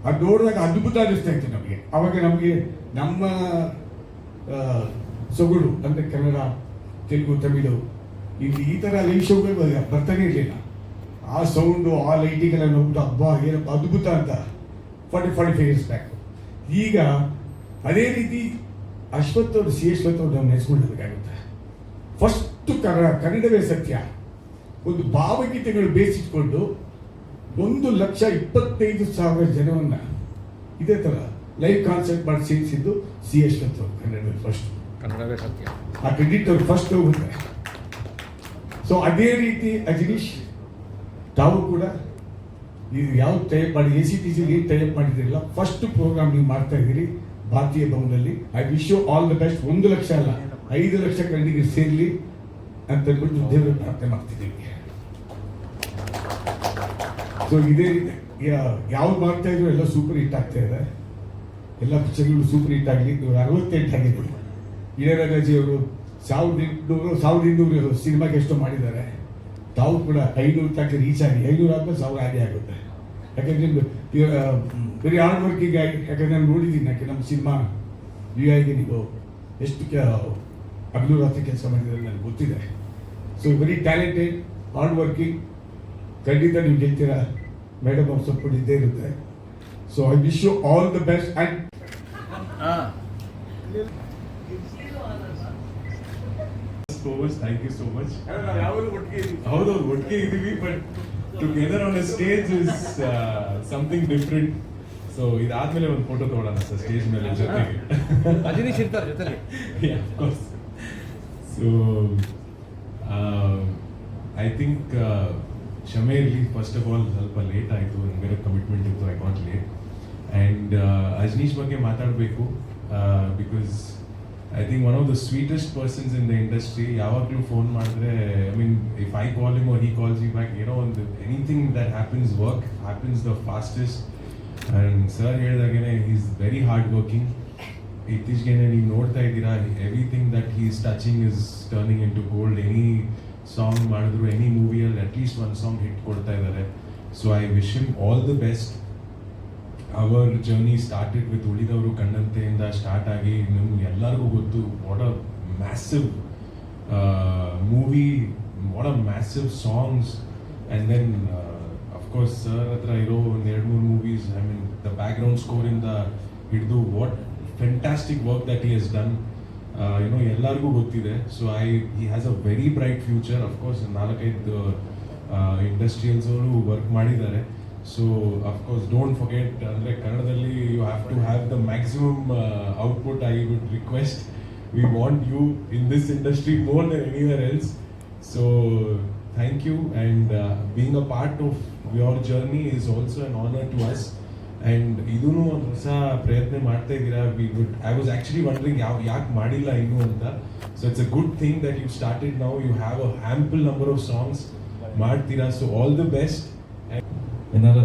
ಅದು ನೋಡಿದಾಗ ಅದ್ಭುತ ಅನಿಸ್ತಾ ಇತ್ತು ನಮಗೆ. ಅವಾಗ ನಮಗೆ ನಮ್ಮ ಸೊಗಡು ಅಂದರೆ ಕನ್ನಡ, ತೆಲುಗು, ತಮಿಳು ಇಲ್ಲಿ ಈ ಥರ ಲೈವ್ ಶೋಗಳು ಬರ್ತಾನೆ ಇರಲಿಲ್ಲ. ಆ ಸೌಂಡು, ಆ ಲೈಟಿಂಗೆಲ್ಲ ನೋಡ್ಬಿಟ್ಟು ಹಬ್ಬ ಏನಪ್ಪ ಅದ್ಭುತ ಅಂತ 45 ಇಯರ್ಸ್ ಬ್ಯಾಕ್. ಈಗ ಅದೇ ರೀತಿ ಅಶ್ವಥ್ ಅವರು, ಸಿ ಅಶ್ವಥ್ ಅವರು ನಾವು ನೆನೆಸ್ಕೊಳ್ಬೇಕಾಗುತ್ತೆ. ಫಸ್ಟು ಕನ್ನಡವೇ ಸತ್ಯ ಒಂದು ಭಾವಗೀತೆಗಳು ಬೇಸಿಟ್ಕೊಂಡು 1,25,000 ಜನವನ್ನ ಇದೇ ಥರ ಲೈವ್ ಕಾನ್ಸರ್ಟ್ ಮಾಡಿ ಸೇರಿಸಿದ್ದು ಸಿ ಅಶ್ವಥ್ ಅವರು. ಕನ್ನಡವೇ ಫಸ್ಟ್, ಕನ್ನಡವೇ ಸತ್ಯ. ಆ ಕ್ರೆಡಿಟ್ ಅವ್ರು ಫಸ್ಟ್ ಹೋಗುತ್ತೆ. ಸೊ ಅದೇ ರೀತಿ ಅಜನೀಶ್ ತಾವು ಕೂಡ ನೀವು ಯಾವ ಟೈಪ್ ಮಾಡಿ ACTC ಏನು ಟೈಪ್ ಮಾಡಿದಿರಲ್ಲ, ಫಸ್ಟ್ ಪ್ರೋಗ್ರಾಮ್ ನೀವು ಮಾಡ್ತಾ ಇದ್ದೀರಿ ಭಾರತೀಯ ಭವನದಲ್ಲಿ. I wish you all the best. 1 lakh ಅಲ್ಲ 5 ಲಕ್ಷ ಕನ್ನಡಿಗರು ಸೇರಲಿ ಅಂತ ಹೇಳ್ಬಿಟ್ಟು ದೇವರ ಪ್ರಾರ್ಥನೆ ಮಾಡ್ತಿದ್ದೀವಿ. ಸೊ ಇದೇ ಯಾವ್ದು ಮಾಡ್ತಾ ಇದ್ರು ಎಲ್ಲ ಸೂಪರ್ ಹಿಟ್ ಆಗ್ತಾ ಇದೆ. ಎಲ್ಲ ಪಿಕ್ಚರ್ಗಳು ಸೂಪರ್ ಹಿಟ್ ಆಗಲಿ. 68 ಆಗಿದೆ. ಇಳಯರಾಜಾಜಿ ಅವರು 1,800 ಸಿನಿಮಾಗೆ ಎಷ್ಟೋ ಮಾಡಿದ್ದಾರೆ. ತಾವು ಕೂಡ 500 ತನಕ ರೀಚ್ ಆಗಿ 500 ಆದ್ಮೇಲೆ 1000 ಆಗೇ ಆಗುತ್ತೆ. ಯಾಕಂದ್ರೆ ವೆರಿ ಹಾರ್ಡ್ ವರ್ಕಿಂಗ್ ಆಗಿ, ಯಾಕಂದ್ರೆ ನಾನು ನೋಡಿದ್ದೀನಿ. ಯಾಕೆ ನಮ್ಮ ಸಿನಿಮಾ ಆಗಿ ನೀವು ಎಷ್ಟು ಹಗಲು ರಾತ್ರಿ ಕೆಲಸ ಮಾಡಿದ್ರೆ ನನಗೆ ಗೊತ್ತಿದೆ. So very talented, hard working. ಖಂಡಿತ ನೀವು ಗೆಲ್ತೀರಾ ಮೇಡಮ್. ಅವ್ರು ಸಪೋರ್ಟ್ ಇದ್ದೇ ಇರುತ್ತೆ. So I wish you all the best. And thank you so much. ಹೌದೌದು, ಒಟ್ಟಿಗೆ ಇದೀವಿ, but together on a stage is something different. So ಇದಾದ್ಮೇಲೆ ಒಂದು ಫೋಟೋ ತಗೊಳ್ಳೋಣ ಸರ್ ಸ್ಟೇಜ್ ಮೇಲೆ ಜೊತೆಗೆ. ಅಜನೀಶ್ ಇರ್ತಾರೆ ಜೊತೆಲಿ. ಸೊ ಐ ಥಿಂಕ್ ಕ್ಷಮೆ ಇರಲಿ. ಫಸ್ಟ್ ಆಫ್ ಆಲ್ ಸ್ವಲ್ಪ ಲೇಟ್ ಆಯಿತು, ಬೇರೆ ಕಮಿಟ್ಮೆಂಟ್ ಇತ್ತು, I got late. And Ajaneesh ಬಗ್ಗೆ ಮಾತಾಡಬೇಕು because I think one of the sweetest persons in the industry. ಯಾವಾಗಲೂ ಫೋನ್ ಮಾಡಿದ್ರೆ, I mean, if I call him or he calls me back, you know, anything that happens, work happens the fastest. And sir ಹೇಳಿದಾಗೇನೆ he's very hard working. ಇತ್ತೀಚೆಗೆ ನೀವು ನೋಡ್ತಾ ಇದ್ದೀರಾ, everything that he is touching is turning into gold. Any song ಮಾಡಿದ್ರು, any movie at least one song hit ಕೊಡ್ತಾ ಇದ್ದಾರೆ. So I wish him all the best. Our journey started with ಉಳಿದವರು ಕಣ್ಣಂತೆಯಿಂದ start ಆಗಿ ನಿಮ್ಗೆ ಎಲ್ಲರಿಗೂ ಗೊತ್ತು what a massive movie, what a massive songs. And then of course sir ಹತ್ರ ಇರೋ ಒಂದು 2-3 movies, I mean the background ಸ್ಕೋರಿಂದ ಹಿಡಿದು what fantastic work that he has done. You know ಎಲ್ಲರಿಗೂ ಗೊತ್ತಿದೆ. So he has a very bright future. Of course 4-5 industrials ಅವರು work ಮಾಡಿದ್ದಾರೆ. So of course don't forget, andre kannadalli you have to have the maximum output. I would request, we want you in this industry more than anywhere else. So thank you, and being a part of your journey is also an honor to us. And idunu ಒಂದು ಹೊಸ ಪ್ರಯತ್ನ ಮಾಡ್ತಾ ಇದ್ದೀರಾ. I was actually wondering ಯಾಕೆ ಮಾಡಿಲ್ಲ ಇನ್ನೂ ಅಂತ. So it's a good thing that you started now. You have a ample number of songs ಮಾಡ್ತೀರಾ. So all the best. ಏನಾದ್ರು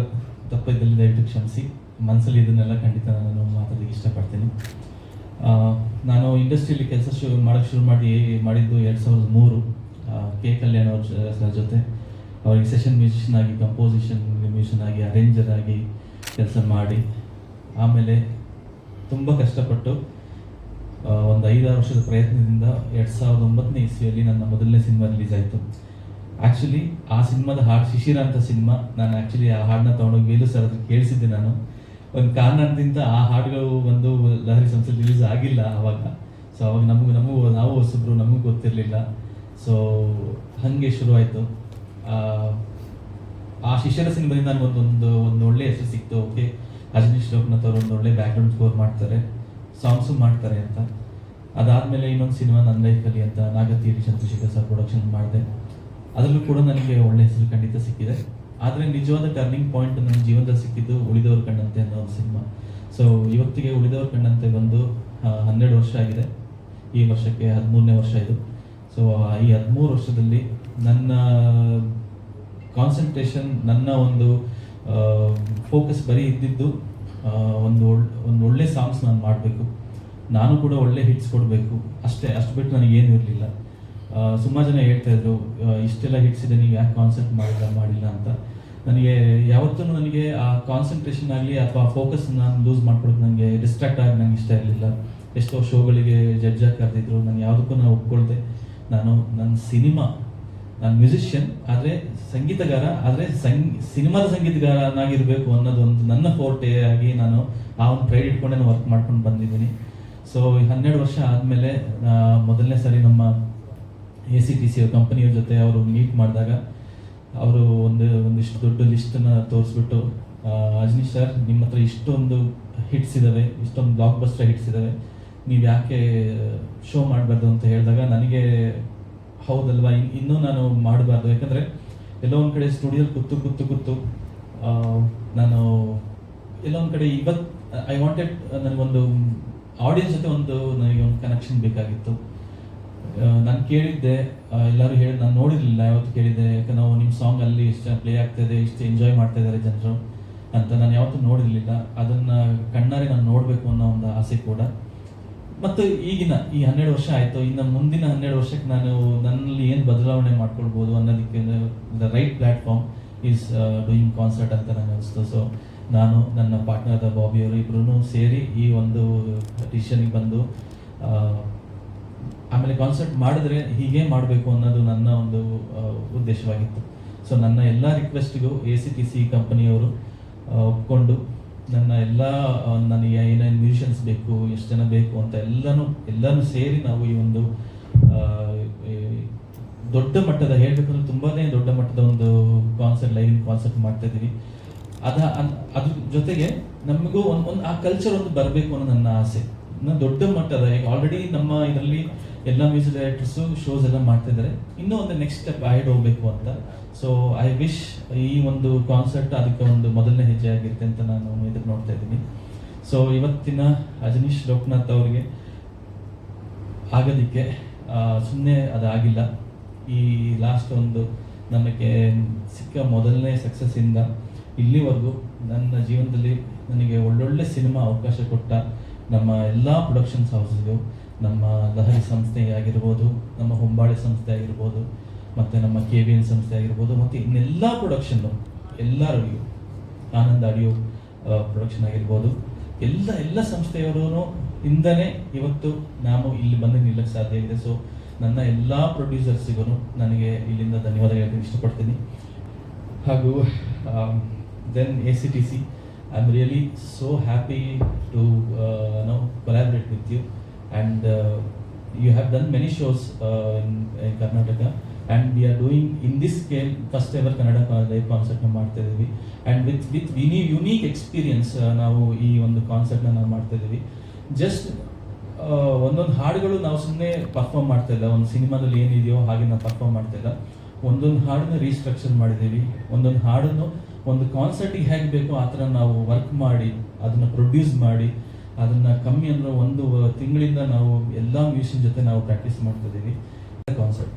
ತಪ್ಪಿದ್ದಲ್ಲಿ ದಯವಿಟ್ಟು ಕ್ಷಮಿಸಿ. ಮನಸ್ಸಲ್ಲಿ ಇದನ್ನೆಲ್ಲ ಖಂಡಿತ ನಾನು ಮಾತಾಡೋದಕ್ಕೆ ಇಷ್ಟಪಡ್ತೀನಿ. ನಾನು ಇಂಡಸ್ಟ್ರಿಯಲ್ಲಿ ಕೆಲಸ ಮಾಡೋಕ್ಕೆ ಶುರು ಮಾಡಿದ್ದು 2003 ಕೆ ಕಲ್ಯಾಣ್ ಅವ್ರ ಜೊತೆ. ಅವ್ರಿಗೆ ಸೆಷನ್ ಮ್ಯೂಸಿಷಿಯನ್ ಆಗಿ, ಕಂಪೋಸಿಷನ್ ಮ್ಯೂಸಿಷಿಯನ್ ಆಗಿ, ಅರೇಂಜರ್ ಆಗಿ ಕೆಲಸ ಮಾಡಿ, ಆಮೇಲೆ ತುಂಬ ಕಷ್ಟಪಟ್ಟು ಒಂದು 5-6 ವರ್ಷದ ಪ್ರಯತ್ನದಿಂದ 2009ನೇ ಇಸ್ವಿಯಲ್ಲಿ ನನ್ನ ಮೊದಲನೇ ಸಿನಿಮಾ ರಿಲೀಸ್ ಆಯಿತು. ಆ್ಯಕ್ಚುಲಿ ಆ ಸಿನಿಮಾದ ಹಾಡು ಶಿಶಿರ ಅಂತ ಸಿನಿಮಾ, ನಾನು ಆ್ಯಕ್ಚುಲಿ ಆ ಹಾಡನ್ನ ತೊಗೊಂಡೋಗಿ ವೇಲು ಸರ್ ಹತ್ರ ಕೇಳಿಸಿದ್ದೆ. ನಾನು ಒಂದು ಕಾರಣದಿಂದ ಆ ಹಾಡುಗಳು ಒಂದು ಲಹರಿ ಸಂಸ್ಥೆ ರಿಲೀಸ್ ಆಗಿಲ್ಲ ಆವಾಗ. ಸೊ ಅವಾಗ ನಾವು ಹೊಸಬ್ರು, ನಮಗೂ ಗೊತ್ತಿರಲಿಲ್ಲ. ಸೊ ಹಾಗೆ ಶುರುವಾಯಿತು. ಆ ಶಿಶಿರ ಸಿನಿಮಾದಿಂದ ನನಗೆ ಒಂದು ಒಳ್ಳೆ ಹೆಸರು ಸಿಕ್ತು. ಓಕೆ, ಅಜನೀಶ್ ಲೋಕನಾಥ್ ಅವರು ಒಂದು ಒಳ್ಳೆ ಬ್ಯಾಕ್ಗ್ರೌಂಡ್ ಸ್ಕೋರ್ ಮಾಡ್ತಾರೆ, ಸಾಂಗ್ಸು ಮಾಡ್ತಾರೆ ಅಂತ. ಅದಾದಮೇಲೆ ಇನ್ನೊಂದು ಸಿನಿಮಾ ನನ್ನ ಲೈಫಲ್ಲಿ ಅಂತ ನಾಗತಿಯಲ್ಲಿ ಚಂದ್ರಶೇಖರ್ ಸರ್ ಪ್ರೊಡಕ್ಷನ್ ಮಾಡಿದೆ. ಅದರಲ್ಲೂ ಕೂಡ ನನಗೆ ಒಳ್ಳೆ ಹೆಸರು ಖಂಡಿತ ಸಿಕ್ಕಿದೆ. ಆದರೆ ನಿಜವಾದ ಟರ್ನಿಂಗ್ ಪಾಯಿಂಟ್ ನನ್ನ ಜೀವನದಲ್ಲಿ ಸಿಕ್ಕಿದ್ದು ಉಳಿದವರು ಕಣ್ಣಂತೆ ಅನ್ನೋ ಒಂದು ಸಿನಿಮಾ. ಸೊ ಇವತ್ತಿಗೆ ಉಳಿದವರು ಕಣ್ಣಂತೆ ಬಂದು 12 ವರ್ಷ ಆಗಿದೆ. ಈ ವರ್ಷಕ್ಕೆ 13ನೇ ವರ್ಷ ಇದು. ಸೊ ಈ 13 ವರ್ಷದಲ್ಲಿ ನನ್ನ ಕಾನ್ಸಂಟ್ರೇಷನ್, ನನ್ನ ಒಂದು ಫೋಕಸ್ ಬರೀ ಇದ್ದಿದ್ದು ಒಂದು ಒಳ್ಳೆ ಸಾಂಗ್ಸ್ ನಾನು ಮಾಡಬೇಕು, ನಾನು ಕೂಡ ಒಳ್ಳೆ ಹಿಟ್ಸ್ ಕೊಡಬೇಕು ಅಷ್ಟೇ. ಅಷ್ಟು ಬಿಟ್ಟು ನನಗೇನು ಇರಲಿಲ್ಲ. ಸುಮಾರು ಜನ ಹೇಳ್ತಾ ಇದ್ರು ಇಷ್ಟೆಲ್ಲ ಹಿಟ್ಸ್ ಇದೆ, ನೀವು ಯಾಕೆ ಕಾನ್ಸೆಪ್ಟ್ ಮಾಡಿಲ್ಲ ಅಂತ. ನನಗೆ ಯಾವತ್ತೂ ನನಗೆ ಆ ಕಾನ್ಸಂಟ್ರೇಷನ್ ಆಗಲಿ ಅಥವಾ ಫೋಕಸ್ ನಾನು ಲೂಸ್ ಮಾಡ್ಕೊಳ್ಳೋದು ನನಗೆ ಡಿಸ್ಟ್ರಾಕ್ಟ್ ಆಗಿ ನಂಗೆ ಇಷ್ಟ ಇರಲಿಲ್ಲ. ಎಷ್ಟೋ ಶೋಗಳಿಗೆ ಜಡ್ಜಾಗಿ ಕರೆದಿದ್ರು, ನಾನು ಯಾವುದಕ್ಕೂ ನಾನು ಒಪ್ಕೊಳ್ದೆ. ನನ್ನ ನಾನು ಮ್ಯೂಸಿಷಿಯನ್ ಆದರೆ ಸಂಗೀತಗಾರ, ಆದರೆ ಸಿನಿಮಾದ ಸಂಗೀತಗಾರನಾಗಿರಬೇಕು ಅನ್ನೋದು ಒಂದು ನನ್ನ ಫೋರ್ಟೆ ಆಗಿ ನಾನು ಆ ಒಂದು ಪ್ರೈಡ್ ಇಟ್ಕೊಂಡೆ ನಾನು ವರ್ಕ್ ಮಾಡ್ಕೊಂಡು ಬಂದಿದ್ದೀನಿ. ಸೊ 12 ವರ್ಷ ಆದಮೇಲೆ ಮೊದಲನೇ ಸರಿ ನಮ್ಮ ACTC ಕಂಪನಿಯವ್ರ ಜೊತೆ ಅವರು ಮೀಟ್ ಮಾಡಿದಾಗ ಅವರು ಒಂದಿಷ್ಟು ದೊಡ್ಡ ಲಿಸ್ಟನ್ನು ತೋರಿಸ್ಬಿಟ್ಟು, ಅಜನೀಶ್ ಸರ್, ನಿಮ್ಮ ಹತ್ರ ಇಷ್ಟೊಂದು ಹಿಟ್ಸ್ ಇದ್ದಾವೆ, ಇಷ್ಟೊಂದು ಬ್ಲಾಕ್ ಬಸ್ಟರ್ ಹಿಟ್ಸ್ ಇದ್ದಾವೆ, ನೀವು ಯಾಕೆ ಶೋ ಮಾಡಬಾರ್ದು ಅಂತ ಹೇಳಿದಾಗ ನನಗೆ ಹೌದಲ್ವಾ, ಇನ್ನೂ ನಾನು ಮಾಡಬಾರ್ದು. ಯಾಕಂದರೆ ಎಲ್ಲೋ ಒಂದು ಕಡೆ ಸ್ಟುಡಿಯೋಲಿ ಕೂತು ನಾನು ಎಲ್ಲೋ ಒಂದು ಕಡೆ ಇವತ್ತು ಐ ವಾಂಟೆಡ್ ನನಗೊಂದು ಆಡಿಯನ್ಸ್ ಜೊತೆ ನನಗೆ ಒಂದು ಕನೆಕ್ಷನ್ ಬೇಕಾಗಿತ್ತು. ನಾನು ಕೇಳಿದ್ದೆ, ಎಲ್ಲರೂ ಹೇಳಿ ನಾನು ನೋಡಿರಲಿಲ್ಲ, ಯಾವತ್ತು ಕೇಳಿದ್ದೆ, ಯಾಕಂದ್ರೆ ನಾವು ನಿಮ್ಮ ಸಾಂಗ್ ಅಲ್ಲಿ ಇಷ್ಟು ಪ್ಲೇ ಆಗ್ತಾಯಿದೆ, ಇಷ್ಟು ಎಂಜಾಯ್ ಮಾಡ್ತಾ ಇದ್ದಾರೆ ಜನರು ಅಂತ ನಾನು ಯಾವತ್ತೂ ನೋಡಿರಲಿಲ್ಲ. ಅದನ್ನು ಕಣ್ಣಾರೆ ನಾನು ನೋಡಬೇಕು ಅನ್ನೋ ಒಂದು ಆಸೆ ಕೂಡ. ಮತ್ತು ಈಗಿನ ಈ 12 ವರ್ಷ ಆಯಿತು, ಇನ್ನು ಮುಂದಿನ 12 ವರ್ಷಕ್ಕೆ ನಾನು ನನ್ನಲ್ಲಿ ಏನು ಬದಲಾವಣೆ ಮಾಡ್ಕೊಳ್ಬೋದು ಅನ್ನೋದಕ್ಕೆ the right platform is doing concert ಅಂತ ನನಗೆ ಅನಿಸ್ತು. ಸೊ ನಾನು ನನ್ನ ಪಾರ್ಟ್ನರ್ ಬಾಬಿ ಅವರು ಇಬ್ಬರೂ ಸೇರಿ ಈ ಒಂದು ಡಿಸಿಷನ್ಗೆ ಬಂದು ಆಮೇಲೆ ಕಾನ್ಸರ್ಟ್ ಮಾಡಿದ್ರೆ ಹೀಗೆ ಮಾಡಬೇಕು ಅನ್ನೋದು ನನ್ನ ಒಂದು ಉದ್ದೇಶವಾಗಿತ್ತು. ಸೊ ನನ್ನ ಎಲ್ಲ ರಿಕ್ವೆಸ್ಟ್ಗೂ ACTC ಕಂಪನಿಯವರು ಒಪ್ಕೊಂಡು ನನ್ನ ಎಲ್ಲ ನನಗೆ ಏನೇನು ಮ್ಯೂಸಿಷಿಯನ್ಸ್ ಬೇಕು, ಎಷ್ಟು ಜನ ಬೇಕು ಅಂತ ಎಲ್ಲನೂ ಸೇರಿ ನಾವು ಈ ಒಂದು ದೊಡ್ಡ ಮಟ್ಟದ ಹೇಳಬೇಕಂದ್ರೆ ತುಂಬಾ ದೊಡ್ಡ ಮಟ್ಟದ ಒಂದು ಲೈವ್ ಕಾನ್ಸರ್ಟ್ ಮಾಡ್ತಾ ಇದ್ದೀವಿ. ಅದ್ರ ಜೊತೆಗೆ ನಮಗೂ ಒಂದು ಆ ಕಲ್ಚರ್ ಒಂದು ಬರಬೇಕು ಅನ್ನೋ ನನ್ನ ಆಸೆ. ದೊಡ್ಡ ಮಟ್ಟದ ಆಲ್ರೆಡಿ ನಮ್ಮ ಇದರಲ್ಲಿ ಎಲ್ಲ ಮ್ಯೂಸಿಕ್ ಡೈರೆಕ್ಟರ್ಸು ಶೋಸ್ ಎಲ್ಲ ಮಾಡ್ತಾ ಇದ್ದಾರೆ, ಇನ್ನೂ ಒಂದು ನೆಕ್ಸ್ಟ್ ಸ್ಟೆಪ್ ಆಯ್ಡ್ ಹೋಗ್ಬೇಕು ಅಂತ. ಸೊ ಐ ವಿಶ್ ಈ ಒಂದು ಕಾನ್ಸರ್ಟ್ ಅದಕ್ಕೆ ಒಂದು ಮೊದಲನೇ ಹೆಜ್ಜೆ ಆಗಿರುತ್ತೆ ಅಂತ ನಾನು ಇದಕ್ಕೆ ನೋಡ್ತಾ ಇದ್ದೀನಿ. ಸೊ ಇವತ್ತಿನ ಅಜನೀಶ್ ಲೋಕನಾಥ್ ಅವ್ರಿಗೆ ಆಗೋದಕ್ಕೆ ಸುಮ್ಮನೆ ಅದಾಗಿಲ್ಲ. ಈ ಲಾಸ್ಟ್ ಒಂದು ನನಗೆ ಸಿಕ್ಕ ಮೊದಲನೇ ಸಕ್ಸಸ್ಸಿಂದ ಇಲ್ಲಿವರೆಗೂ ನನ್ನ ಜೀವನದಲ್ಲಿ ನನಗೆ ಒಳ್ಳೊಳ್ಳೆ ಸಿನಿಮಾ ಅವಕಾಶ ಕೊಟ್ಟ ನಮ್ಮ ಎಲ್ಲ ಪ್ರೊಡಕ್ಷನ್ಸ್ ಹೌಸ್ಗೂ, ನಮ್ಮ ಲಹರಿ ಸಂಸ್ಥೆ ಆಗಿರ್ಬೋದು, ನಮ್ಮ ಹೊಂಬಾಳೆ ಸಂಸ್ಥೆ ಆಗಿರ್ಬೋದು, ಮತ್ತು ನಮ್ಮ KVN ಸಂಸ್ಥೆ ಆಗಿರ್ಬೋದು, ಮತ್ತು ಇನ್ನೆಲ್ಲ ಪ್ರೊಡಕ್ಷನ್ನು ಎಲ್ಲರಿಗೂ, ಆನಂದ್ ಆಡಿಯೋ ಪ್ರೊಡಕ್ಷನ್ ಆಗಿರ್ಬೋದು, ಎಲ್ಲ ಸಂಸ್ಥೆಯವರು ಇಂದನೇ ಇವತ್ತು ನಾನು ಇಲ್ಲಿ ಬಂದು ನಿಲ್ಲಕ್ಕೆ ಸಾಧ್ಯ ಇದೆ. ಸೊ ನನ್ನ ಎಲ್ಲ ಪ್ರೊಡ್ಯೂಸರ್ಸಿಗೂ ನನಗೆ ಇಲ್ಲಿಂದ ಧನ್ಯವಾದ ಹೇಳಕ್ಕೆ ಇಷ್ಟಪಡ್ತೀನಿ. ಹಾಗೂ then ACTC, I'm really so happy to collaborate with you, and you have done many shows in Karnataka, and we are doing in this scale first ever Kannada live concert na ಮಾಡ್ತಾ ಇದೀವಿ, and with unique experience ನಾವು ಈ ಒಂದು concert ನಾವು ಮಾಡ್ತಾ ಇದೀವಿ. Just ಒಂದೊಂದು ಹಾಡುಗಳು ನಾವು ಸುಮ್ಮನೆ ಪರ್ಫಾರ್ಮ್ ಮಾಡ್ತಾ ಇಲ್ಲ, ಒಂದು ಸಿನಿಮಾದಲ್ಲಿ ಏನಿದೆಯೋ ಹಾಗೆ ನಾವು ಪರ್ಫಾರ್ಮ್ ಮಾಡ್ತಾ ಇಲ್ಲ. ಒಂದೊಂದು ಹಾಡನ್ನ ರೀಸ್ಟ್ರಕ್ಚರ್ ಮಾಡಿದ್ದೀವಿ, ಒಂದೊಂದು ಹಾಡನ್ನು ಒಂದು ಕಾನ್ಸರ್ಟಿಗೆ ಹೇಗೆ ಬೇಕೋ ಆ ಥರ ನಾವು ವರ್ಕ್ ಮಾಡಿ ಅದನ್ನು ಪ್ರೊಡ್ಯೂಸ್ ಮಾಡಿ ಅದನ್ನು ಕಮ್ಮಿ ಅಂದರೆ 1 ತಿಂಗಳಿಂದ ನಾವು ಎಲ್ಲ ಮ್ಯೂಸಿಷಿಯನ್ ಜೊತೆ ನಾವು ಪ್ರಾಕ್ಟೀಸ್ ಮಾಡ್ತಿದ್ದೀವಿ. ಕಾನ್ಸರ್ಟ್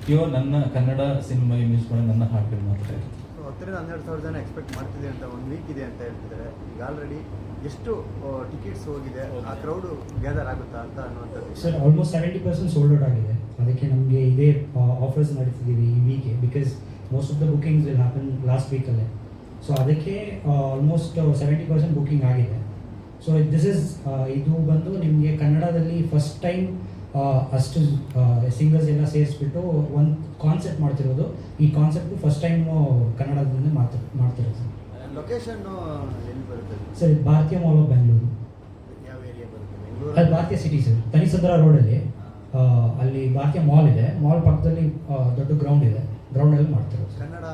ಪ್ಯೂರ್ ನನ್ನ ಕನ್ನಡ ಸಿನಿಮಾ ಮ್ಯೂಸಿಕ್ ನನ್ನ ಹಾಡುಗಳು ಮಾಡ್ತಾ ಇರ್ತೀವಿ. 10,000-12,000 ಜನ ಎಕ್ಸ್ಪೆಕ್ಟ್ ಮಾಡ್ತಿದೆ ಅಂತ 1 ವೀಕ್ ಇದೆ ಅಂತ ಹೇಳ್ತಿದ್ದಾರೆ. ಈಗ ಆಲ್ರೆಡಿ ಎಷ್ಟು ಟಿಕೆಟ್ಸ್ ಹೋಗಿದೆ, ಆ ಕ್ರೌಡು ಗ್ಯಾದರ್ ಆಗುತ್ತಾ ಅಂತ ಅನ್ನುವಂಥದ್ದು? ಸರ್ ಆಲ್ಮೋಸ್ಟ್ 70% ಸೋಲ್ಡ್ ಔಟ್ ಆಗಿದೆ. ಅದಕ್ಕೆ ನಮಗೆ ಇದೇ ಆಫರ್ಸ್ ನಡೀತಿದ್ದೀವಿ ಈ ವೀಕೆ, because most of the bookings will happen last ವೀಕಲ್ಲೇ. ಸೊ ಅದಕ್ಕೆ ಆಲ್ಮೋಸ್ಟ್ 70% ಬುಕಿಂಗ್ ಆಗಿದೆ. ಸೊ ಇದು ಬಂದು ನಿಮಗೆ ಕನ್ನಡದಲ್ಲಿ ಫಸ್ಟ್ ಟೈಮ್ ಅಷ್ಟು ಸಿಂಗರ್ಸ್ ಎಲ್ಲ ಸೇರಿಸ್ಬಿಟ್ಟು ಒಂದು ಕಾನ್ಸೆಪ್ಟ್ ಮಾಡ್ತಿರೋದು. ಈ ಕಾನ್ಸೆಪ್ಟು ಫಸ್ಟ್ ಟೈಮ್ ಕನ್ನಡದಿಂದ ಮಾಡ್ತಿರೋದು ಸರ್. ಲೊಕೇಶನ್ ಎಲ್ಲಿ ಬರುತ್ತೆ ಸರ್? ಇದು ಭಾರತೀಯ ಮಾಲ್ ಆಫ್ ಬೆಂಗಳೂರು. ಯಾವ ಏರಿಯಾ ಬರುತ್ತೆ? ಬೆಂಗಳೂರು ಅದು ಭಾರತೀಯ ಸಿಟಿ ಸರ್, ತನಿಸಂದ್ರ ರೋಡಲ್ಲಿ. ಅಲ್ಲಿ ಭಾರತೀಯ ಮಾಲ್ ಇದೆ, ಮಾಲ್ ಪಕ್ಕದಲ್ಲಿ ದೊಡ್ಡ ಗ್ರೌಂಡ್ ಇದೆ, ಗ್ರೌಂಡಲ್ಲಿ ಮಾಡ್ತಿರೋದು. ಕನ್ನಡ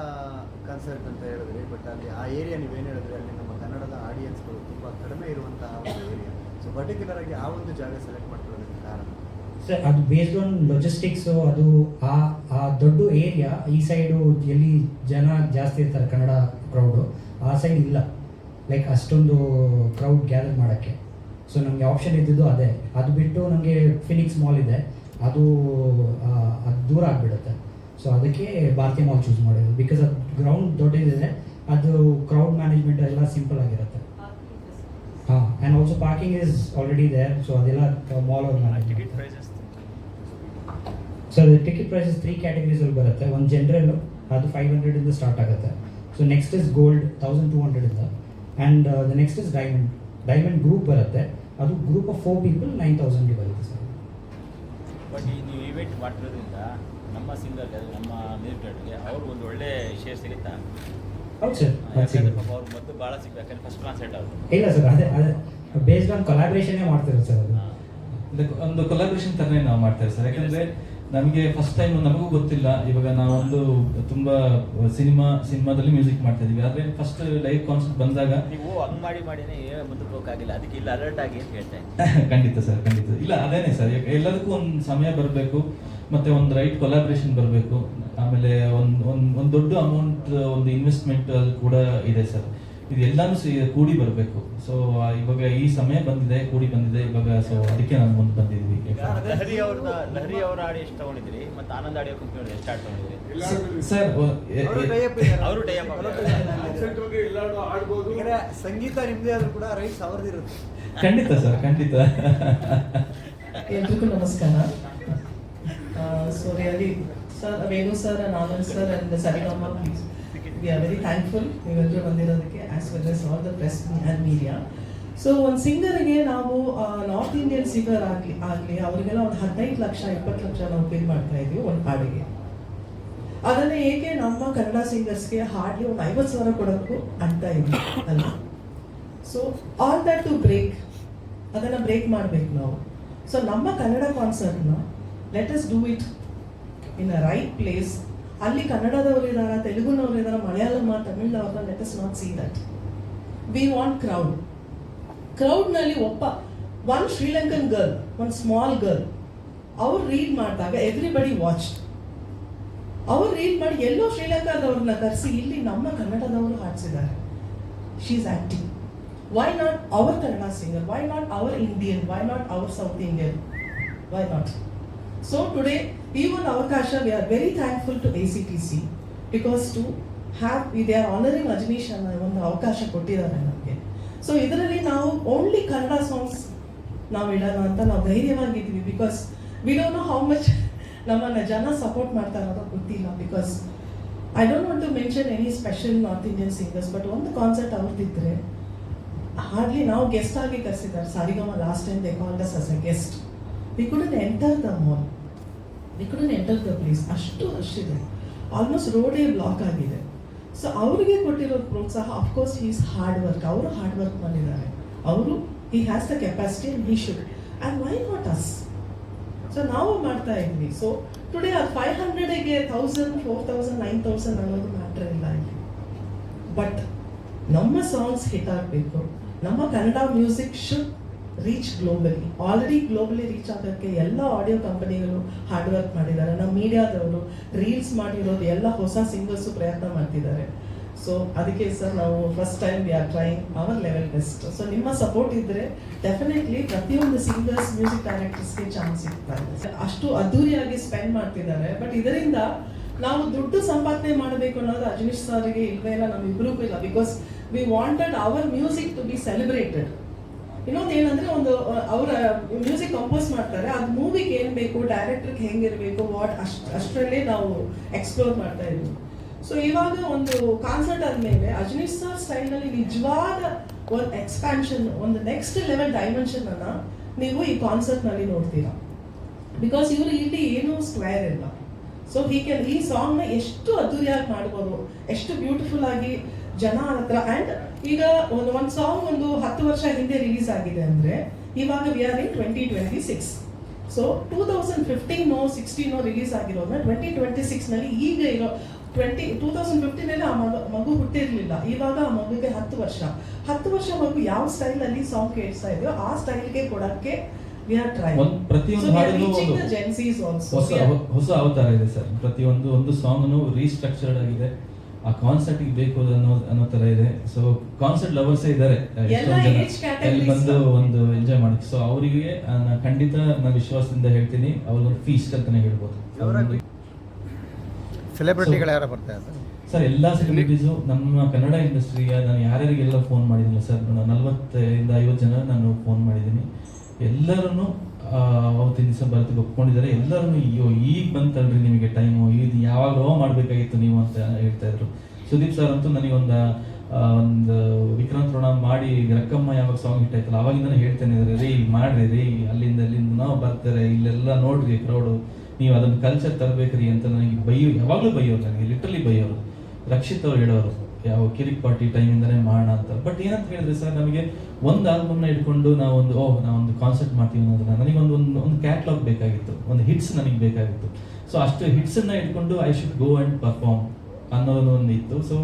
ಕಾನ್ಸರ್ಟ್ ಅಂತ ಹೇಳಿದ್ರಿ, ಬಟ್ ಅಲ್ಲಿ ಆ ಏರಿಯಾ ನೀವೇನು ಹೇಳಿದ್ರಿ, ಅಲ್ಲಿ ನಮ್ಮ ಕನ್ನಡದ ಆಡಿಯನ್ಸ್ಗಳು ತುಂಬ ಕಡಿಮೆ ಇರುವಂತಹ ಒಂದು ಏರಿಯಾ. ಸೊ ಪರ್ಟಿಕ್ಯುಲರ್ ಆಗಿ ಆ ಒಂದು ಜಾಗ ಸೆಲೆಕ್ಟ್ ಮಾಡ್ಕೊಳ್ಳೋದಕ್ಕೆ ಕಾರಣ ಸರ್ ಅದು ಬೇಸ್ಡ್ ಆನ್ ಲಾಜಿಸ್ಟಿಕ್ಸು. ಅದು ಆ ದೊಡ್ಡ ಏರಿಯಾ ಈ ಸೈಡು ಎಲ್ಲಿ ಜನ ಜಾಸ್ತಿ ಇರ್ತಾರೆ ಕನ್ನಡ ಕ್ರೌಡು, ಆ ಸೈಡ್ ಇಲ್ಲ ಲೈಕ್ ಅಷ್ಟೊಂದು ಕ್ರೌಡ್ ಗ್ಯಾದರ್ ಮಾಡೋಕ್ಕೆ. ಸೊ ನಮಗೆ ಆಪ್ಷನ್ ಇದ್ದಿದ್ದು ಅದೇ. ಅದು ಬಿಟ್ಟು ನಮಗೆ ಫಿನಿಕ್ಸ್ ಮಾಲ್ ಇದೆ, ಅದು ದೂರ ಆಗಿಬಿಡುತ್ತೆ. ಸೊ ಅದಕ್ಕೆ ಭಾರತೀಯ ಮಾಲ್ ಚೂಸ್ ಮಾಡಿದ್ರು, ಬಿಕಾಸ್ ಅದು ಗ್ರೌಂಡ್ ದೊಡ್ಡದಿದೆ, ಅದು ಕ್ರೌಡ್ ಮ್ಯಾನೇಜ್ಮೆಂಟ್ ಎಲ್ಲ ಸಿಂಪಲ್ ಆಗಿರುತ್ತೆ. ಹಾಂ, and also parking is already there. So ಅದೆಲ್ಲ ಮಾಲ್ ಅವ್ರು ಮ್ಯಾನೇಜ್. ಸೊ ಅದು ಟಿಕೆಟ್ ಪ್ರೈಸಸ್ 3 ಕ್ಯಾಟಗರೀಸಲ್ಲಿ ಬರುತ್ತೆ. ಒಂದು ಜನರಲ್, ಅದು 500 ಇಂದ ಸ್ಟಾರ್ಟ್ ಆಗುತ್ತೆ. ಸೊ ನೆಕ್ಸ್ಟ್ ಇಸ್ ಗೋಲ್ಡ್ 1200 ಇಂದ, and the next is diamond group ಬರುತ್ತೆ. ಅದು ಗ್ರೂಪ್ ಆಫ್ 4 ಪೀಪಲ್ 9000ಗೆ ಬರುತ್ತೆ ಸರ್. ಬಟ್ ಈ ನೀವು ಇವೆಂಟ್ ಮಾಡಿರೋದ್ರಿಂದ ನಮ್ಮ ಸಿಂಗರ್ಗೆ, ನಮ್ಮ ಮ್ಯೂಸಿಕ್ಗೆ ಅವ್ರಿಗೆ ಒಂದು ಒಳ್ಳೆ ಶೇರ್ ಸಿಗುತ್ತಾ? ಹೌದು ಸರ್. ಯಾಕಂದ್ರೆ ಪಾಪ ಅವ್ರು ಮೊದಲು ಭಾಳ ಸಿಗ್ಬೇಕು, ಯಾಕಂದ್ರೆ ಫಸ್ಟ್ ಕಾನ್ಸರ್ಟ್ ಅವರು. ಇಲ್ಲ ಸರ್, ಅದೇ ಬೇಸ್ಡ್ ಆನ್ ಕೊಲಾಬ್ರೇಷನ್ನೇ ಮಾಡ್ತಿರೋದು ಸರ್. ಅದು ಒಂದು ಕೊಲಾಬ್ರೇಷನ್ ಥರನೇ ನಾವು ಮಾಡ್ತೇವೆ ಸರ್. ಯಾಕಂದರೆ ನಮಗೆ ಫಸ್ಟ್ ಟೈಮ್ ನಮಗೂ ಗೊತ್ತಿಲ್ಲ. ಇವಾಗ ನಾವೊಂದು ತುಂಬ ಸಿನಿಮಾದಲ್ಲಿ ಮ್ಯೂಸಿಕ್ ಮಾಡ್ತಾ ಇದೀವಿ, ಆದರೆ ಫಸ್ಟ್ ಲೈವ್ ಕಾನ್ಸರ್ಟ್ ಬಂದಾಗ ನೀವು ಹಂಗೆ ಮಾಡಿನೇ ಮುಂದಕ್ಕೆ ಹೋಗೋಕ್ಕಾಗಿಲ್ಲ, ಅದಕ್ಕೆ ಇಲ್ಲ ಅಲರ್ಟ್ ಆಗಿ ಅಂತ ಹೇಳ್ತಾ ಖಂಡಿತ ಸರ್, ಖಂಡಿತ. ಇಲ್ಲ ಅದೇನೆ ಸರ್, ಎಲ್ಲದಕ್ಕೂ ಒಂದು ಸಮಯ ಬರಬೇಕು, ಮತ್ತೆ ಒಂದು ರೈಟ್ ಕೊಲಾಬ್ರೇಷನ್ ಬರಬೇಕು, ಆಮೇಲೆ ಒಂದು ದೊಡ್ಡ ಅಮೌಂಟ್ ಒಂದು ಇನ್ವೆಸ್ಟ್ಮೆಂಟ್ ಅದು ಕೂಡ ಇದೆ ಸರ್. ಇದೆಲ್ಲಾನು ಕೂಡಿ ಬರಬೇಕು. ಸೊ ಇವಾಗ ಈ ಸಮಯ ಬಂದಿದೆ, ಕೂಡಿ ಬಂದಿದೆ ಇವಾಗ. ಸೊ ಅದಕ್ಕೆ ನಾನು ಮುಂದೆ ಬಂದಿದ್ವಿ. ಲಹರಿ ಅವರ ಆಡಿ ಎಷ್ಟು ತಗೊಂಡಿದ್ರಿ, ಮತ್ತು ಆನಂದ್ ಆಡಿಯೋ ಕಂಪ್ನಿ ಎಷ್ಟು ಆಡಿ ತಗೊಂಡಿದ್ರಿ ಸರ್? ಅವರು ಟೈಪ್ ಎಲ್ಲರೂ ಆಡ್ಬೋದು. ಸಂಗೀತ ನಿಮ್ಮದೇ ಆದರೂ ಕೂಡ ರೈಟ್ಸ್ ಅವ್ರದ್ದಿರುತ್ತೆ. ಖಂಡಿತ ಸರ್, ಖಂಡಿತ. ಎಲ್ರಿಗೂ ನಮಸ್ಕಾರ. So really sir, Venu sir and Anand sir and Saregama, please we are very thankful ನೀವೆಲ್ಲರೂ ಬಂದಿರೋದಕ್ಕೆ, as well as all the press and media. So ಒಂದು ಸಿಂಗರ್ಗೆ ನಾವು ನಾರ್ತ್ ಇಂಡಿಯನ್ ಸಿಂಗರ್ ಆಗಲಿ ಅವರಿಗೆಲ್ಲ ಒಂದು 15 ಲಕ್ಷ 20 ಲಕ್ಷ ನಾವು ಪೇ ಮಾಡ್ತಾ ಇದ್ದೀವಿ ಒಂದು ಹಾಡಿಗೆ. ಅದನ್ನು ಏಕೆ ನಮ್ಮ ಕನ್ನಡ ಸಿಂಗರ್ಸ್ಗೆ ಹಾರ್ಡ್ಲಿ ಒಂದು 50,000 ಕೊಡೋಕ್ಕೂ ಅಂತ ಇದೆ ಅಲ್ಲ. So all that to break, ಅದನ್ನು ಬ್ರೇಕ್ ಮಾಡಬೇಕು ನಾವು. ಸೊ ನಮ್ಮ ಕನ್ನಡ ಕಾನ್ಸರ್ಟ್ನ let us do it in a right place. ಅಲ್ಲಿ ಕನ್ನಡದವರು ಇದ್ದಾರೆ, ತೆಲುಗುನವರು ಇದ್ದಾರೆ, ಮಲಯಾಳಂ, ತಮಿಳ್ನವ್ರನ್ನ let us not see that. We want ಕ್ರೌಡ್ನಲ್ಲಿ ಒನ್ ಶ್ರೀಲಂಕನ್ ಗರ್ಲ್, ಒಂದು ಸ್ಮಾಲ್ ಗರ್ಲ್, ಅವ್ರು ರೀಡ್ ಮಾಡಿದಾಗ ಎವ್ರಿಬಡಿ ವಾಚ್. ಅವ್ರು ರೀಡ್ ಮಾಡಿ ಎಲ್ಲೋ ಶ್ರೀಲಂಕಾದವ್ರನ್ನ ಕರೆಸಿ ಇಲ್ಲಿ ನಮ್ಮ ಕನ್ನಡದವರು ಹಾಡಿಸಿದ್ದಾರೆ. She is acting. Why not our Kannada singer? Y not our Indian? Why not our South Indian? Why not? So today ಈ ಒಂದು ಅವಕಾಶ, we are very thankful to ACTC because to have they are honouring Ajaneesh ಅನ್ನೋ ಒಂದು ಅವಕಾಶ ಕೊಟ್ಟಿದ್ದಾರೆ ನಮಗೆ. So ಇದರಲ್ಲಿ ನಾವು ಓನ್ಲಿ ಕನ್ನಡ ಸಾಂಗ್ಸ್ ನಾವು ಇಡೋಣ ಅಂತ ನಾವು ಧೈರ್ಯವಾಗಿದ್ದೀವಿ. Because we don't know how much ನಮ್ಮನ್ನು ಜನ ಸಪೋರ್ಟ್ ಮಾಡ್ತಾ ಇರೋದು ಗೊತ್ತಿಲ್ಲ. Because I don't want to mention any special north Indian singers, but ಒಂದು ಕಾನ್ಸರ್ಟ್ ಅವ್ರದ್ದಿದ್ರೆ ಹಾರ್ಡ್ಲಿ ನಾವು ಗೆಸ್ಟ್ ಆಗಿ ಕರೆಸಿದ್ದಾರೆ. Saregama last time they called us as a guest. We couldn't enter the mall, we couldn't enter the place. ಅಷ್ಟಿದೆ, almost ರೋಡೇ block ಆಗಿದೆ. So ಅವರಿಗೆ ಕೊಟ್ಟಿರೋ ಪ್ರೋತ್ಸಾಹ, of course he is hard work. ಅವರು ಹಾರ್ಡ್ ವರ್ಕ್ ಮಾಡಿದ್ದಾರೆ. ಅವರು he has the capacity and he should, and why not us? So ನಾವು ಮಾಡ್ತಾ ಇದ್ವಿ. ಸೊ ಟುಡೇ ಅದು 500ಗೆ 1000, 4000, 9000 ಅನ್ನೋದು ಮ್ಯಾಟ್ರ್ ಇಲ್ಲ ಇಲ್ಲಿ. ಬಟ್ ನಮ್ಮ ಸಾಂಗ್ಸ್ ಹಿಟ್ ಆಗಬೇಕು. ನಮ್ಮ Kannada music should reach globally. Already globally reach ಆಗೋಕ್ಕೆ ಎಲ್ಲ ಆಡಿಯೋ ಕಂಪನಿಗಳು ಹಾರ್ಡ್ ವರ್ಕ್ ಮಾಡಿದ್ದಾರೆ. ನಮ್ಮ ಮೀಡಿಯಾದವರು ರೀಲ್ಸ್ ಮಾಡಿರೋದು ಎಲ್ಲ ಹೊಸ ಸಿಂಗರ್ಸು ಪ್ರಯತ್ನ ಮಾಡ್ತಿದ್ದಾರೆ. ಸೊ ಅದಕ್ಕೆ ಸರ್ ನಾವು first time we are trying hour level best. So ನಿಮ್ಮ ಸಪೋರ್ಟ್ ಇದ್ದರೆ ಡೆಫಿನೆಟ್ಲಿ ಪ್ರತಿಯೊಂದು ಸಿಂಗರ್ಸ್, ಮ್ಯೂಸಿಕ್ ಡೈರೆಕ್ಟರ್ಸ್ಗೆ ಚಾನ್ಸ್ ಸಿಗ್ತಾ ಇದೆ. ಅಷ್ಟು ಅದ್ದೂರಿಯಾಗಿ ಸ್ಪೆಂಡ್ ಮಾಡ್ತಿದ್ದಾರೆ. ಬಟ್ ಇದರಿಂದ ನಾವು ದುಡ್ಡು ಸಂಪಾದನೆ ಮಾಡಬೇಕು ಅನ್ನೋದು ಅಜನೀಶ್ ಸರ್ಗೆ ಇಲ್ಲವೇ ಇಲ್ಲ, ನಮ್ಮಿಬ್ಬರಿಗೂ ಇಲ್ಲ. Because we wanted our music to be celebrated. ಇನ್ನೊಂದು ಏನಂದ್ರೆ, ಒಂದು ಅವರ ಮ್ಯೂಸಿಕ್ ಕಂಪೋಸ್ ಮಾಡ್ತಾರೆ, ಅದು ಮೂವಿಗೆ ಏನು ಬೇಕು, ಡೈರೆಕ್ಟರ್ಗೆ ಹೆಂಗಿರಬೇಕು, ಅಷ್ಟರಲ್ಲೇ ನಾವು ಎಕ್ಸ್ಪ್ಲೋರ್ ಮಾಡ್ತಾ ಇದ್ವಿ. ಸೊ ಇವಾಗ ಒಂದು ಕಾನ್ಸರ್ಟ್ ಆದಮೇಲೆ ಅಜನೀಶ್ ಸರ್ ಸ್ಟೈಲ್ನಲ್ಲಿ ನಿಜವಾದ ಒಂದು ಎಕ್ಸ್ಪ್ಯಾನ್ಷನ್, ಒಂದು ನೆಕ್ಸ್ಟ್ ಲೆವೆಲ್ ಡೈಮೆನ್ಷನ್ ಅನ್ನ ನೀವು ಈ ಕಾನ್ಸರ್ಟ್ನಲ್ಲಿ ನೋಡ್ತೀರಾ. ಬಿಕಾಸ್ ಇವರು ಇಲ್ಲಿ ಏನೂ ಸ್ಕ್ವೇರ್ ಇಲ್ಲ. ಸೊ ಈ ಸಾಂಗ್ನ ಎಷ್ಟು ಅದ್ದೂರಿಯಾಗಿ ಮಾಡ್ಬೋದು, ಎಷ್ಟು ಬ್ಯೂಟಿಫುಲ್ ಆಗಿ ಜನ ಹತ್ರ. ಆ್ಯಂಡ್ ಈಗ ಒಂದು ಸಾಂಗ್ ಒಂದು 10 ವರ್ಷ ಹಿಂದೆ ರಿಲೀಸ್ ಆಗಿದೆ ಅಂದರೆ ಇವಾಗ we are in 2026. So 2015-16 release ಆಗಿರೋದನ್ನ 2026ನಲ್ಲಿ ಈಗ ಇರೋ 2015ನಲ್ಲಿ ಆ ಮಗು ಹುಟ್ಟಿರ್ಲಿಲ್ಲ. ಇವಾಗ ಆ ಮಗುಗೆ 10 ವರ್ಷ ಮಗು ಯಾವ ಸ್ಟೈಲಲ್ಲಿ ಸಾಂಗ್ ಕೇಳಿಸ್ತಾ ಇದೆಯೋ ಆ ಸ್ಟೈಲ್ಗೆ ಕೊಡಕ್ಕೆ ವಿ ಆರ್ ಟ್ರೈ. ಪ್ರತಿಯೊಂದು ಹಾಡಿಗೂ ಹೊಸ ಅವತಾರ ಇದೆ ಸರ್. ಒಂದು ಸಾಂಗ್ನು ರೀಸ್ಟ್ರಕ್ಚರ್ಡ್ ಆಗಿದೆ. ಆ ಕಾನ್ಸರ್ಟ್ಗೆ ಬೇಕು ಅನ್ನೋ ತರ ಇದೆ. ಸೊ ಕಾನ್ಸರ್ಟ್ ಲವರ್ಸೇ ಇದ್ದಾರೆ ಇಲ್ಲಿ ಬಂದು ಒಂದು ಎಂಜಾಯ್ ಮಾಡಿ. ಸೊ ಅವರಿಗೆ ಖಂಡಿತ ನಾನು ವಿಶ್ವಾಸದಿಂದ ಹೇಳ್ತೀನಿ, ಅವ್ರಿಗೊಂದು ಫೀಸ್ಟ್ ಅಂತಾನೆ ಹೇಳ್ಬೋದು. ಸೆಲೆಬ್ರಿಟಿಗಳು ಯಾರು ಬರ್ತಾರೆ ಸರ್? ಎಲ್ಲ ಸೆಲೆಬ್ರಿಟೀಸು ನಮ್ಮ ಕನ್ನಡ ಇಂಡಸ್ಟ್ರಿಯ, ನಾನು ಯಾರ್ಯಾರಿಗೆಲ್ಲ ಫೋನ್ ಮಾಡಿದ್ದೀನಿ ಸರ್, 40 ಇಂದ 50 ಜನ ನಾನು ಫೋನ್ ಮಾಡಿದ್ದೀನಿ. ಎಲ್ಲರೂ ಅವತ್ತಿನ ದಿವಸ ಬರೋದಕ್ಕೆ ಒಪ್ಕೊಂಡಿದ್ದಾರೆ. ಎಲ್ಲರೂ ಅಯ್ಯೋ ಈಗ ಬಂತಲ್ರಿ ನಿಮಗೆ ಟೈಮು, ಇದು ಯಾವಾಗಲೋ ಮಾಡಬೇಕಾಗಿತ್ತು ನೀವು ಅಂತ ಹೇಳ್ತಾ ಇದ್ರು. ಸುದೀಪ್ ಸರ್ ಅಂತೂ ನನಗೊಂದು ವಿಕ್ರಾಂತ್ ಋಣ ಮಾಡಿ ರಕ್ಕಮ್ಮ ಯಾವಾಗ ಸಾಂಗ್ ಹಿಟ್ ಆಯ್ತಲ್ಲ ಅವಾಗಿಂದನೇ ಹೇಳ್ತೇನೆ ಇದ್ದಾರೆ, ರೀ ಮಾಡ್ರಿ ರೀ, ಅಲ್ಲಿಂದ ನಾವು ಬರ್ತಾರೆ, ಇಲ್ಲೆಲ್ಲ ನೋಡ್ರಿ ಕ್ರೌಡು, ನೀವು ಅದನ್ನು ಕಲ್ಚರ್ ತರಬೇಕ್ರಿ ಅಂತ ನನಗೆ ಯಾವಾಗಲೂ ಬೈಯೋರು, ನನಗೆ ಲಿಟ್ರಲಿ ಬೈಯೋರು. ರಕ್ಷಿತ್ ಅವ್ರು ಹೇಳೋರು ಯಾವ ಕಿರಿಕ್ ಪಾರ್ಟಿ ಟೈಮಿಂದನೇ ಮಾಡೋಣ ಅಂತ. ಬಟ್ ಏನಂತ ಹೇಳಿದ್ರೆ ಸರ್, ನಮಗೆ ಒಂದು ಆಲ್ಬಮ್ನ ಇಟ್ಕೊಂಡು ನಾವೊಂದು ಕಾನ್ಸರ್ಟ್ ಮಾಡ್ತೀವಿ ಅನ್ನೋದನ್ನ ನನಗೆ ಒಂದು ಕ್ಯಾಟ್ಲಾಗ್ ಬೇಕಾಗಿತ್ತು, ಒಂದು ಹಿಟ್ಸ್ ನನಗೆ ಬೇಕಾಗಿತ್ತು. ಸೊ ಅಷ್ಟು ಹಿಟ್ಸನ್ನ ಇಟ್ಕೊಂಡು I should go and perform ಅನ್ನೋದು ಒಂದು ಇತ್ತು. ಸೊ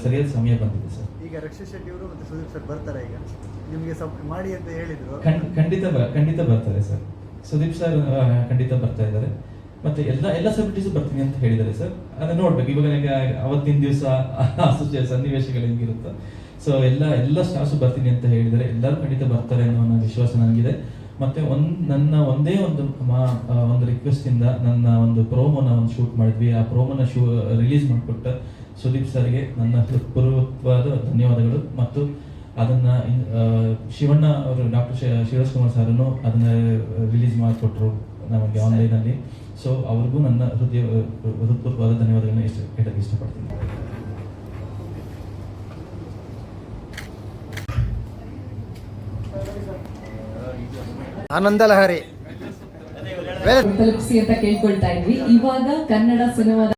ಸರಿಯಾದ ಸಮಯ ಬಂದಿದೆ ಸರ್. ಈಗ ರಕ್ಷಿತ್ ಶೆಟ್ಟಿ ಅವರು ಮತ್ತು ಸುದೀಪ್ ಸರ್ ಬರ್ತಾರೆ, ಈಗ ನಿಮಗೆ ಮಾಡಿ ಅಂತ ಹೇಳಿದ್ರು. ಖಂಡಿತ ಬರ್ತಾರೆ ಸರ್. ಸುದೀಪ್ ಸರ್ ಖಂಡಿತ ಬರ್ತಾ ಇದ್ದಾರೆ. ಮತ್ತೆ ಎಲ್ಲ ಸೆಲೆಬ್ರಿಟೀಸ್ ಬರ್ತೀನಿ ಅಂತ ಹೇಳಿದ್ದಾರೆ ಸರ್. ಅದನ್ನ ನೋಡ್ಬೇಕು. ಇವಾಗ ನನಗೆ ಅವತ್ತಿನ ದಿವಸ ಸನ್ನಿವೇಶಗಳು ಹೆಂಗಿರುತ್ತೋ, ಸೊ ಎಲ್ಲ ಸ್ಟಾಫ್ಸ್ ಬರ್ತೀನಿ ಅಂತ ಹೇಳಿದ್ದಾರೆ. ಎಲ್ಲರೂ ಖಂಡಿತ ಬರ್ತಾರೆ ಅನ್ನೋ ಒಂದು ವಿಶ್ವಾಸ ನನಗಿದೆ. ಮತ್ತೆ ನನ್ನ ಒಂದೇ ಒಂದು ರಿಕ್ವೆಸ್ಟ್ ಇಂದ ನನ್ನ ಒಂದು ಪ್ರೋಮೋನ ಶೂಟ್ ಮಾಡಿದ್ವಿ. ಆ ಪ್ರೋಮೋನ ರಿಲೀಸ್ ಮಾಡಿಕೊಟ್ಟ ಸುದೀಪ್ ಸರ್ಗೆ ನನ್ನ ಹೃತ್ಪೂರ್ವಕವಾದ ಧನ್ಯವಾದಗಳು. ಮತ್ತು ಅದನ್ನ ಶಿವಣ್ಣ ಅವರು, ಡಾಕ್ಟರ್ ಶಿವರಾಜ್ ಕುಮಾರ್ ಸರ್ನು ಅದನ್ನ ರಿಲೀಸ್ ಮಾಡಿಕೊಟ್ರು ನಮಗೆ ಆನ್ಲೈನಲ್ಲಿ. ಸೊ ಅವ್ರಿಗೂ ನನ್ನ ಹೃತ್ಪೂರ್ವಕವಾದ ಧನ್ಯವಾದಗಳನ್ನ ಹೇಳಕ್ಕೆ ಇಷ್ಟಪಡ್ತೀನಿ. ಆನಂದ ಲಹರಿ ತಲುಪಿಸಿ ಅಂತ ಕೇಳ್ಕೊಳ್ತಾ ಇದ್ವಿ. ಇವಾಗ ಕನ್ನಡ ಸಿನಿಮಾದ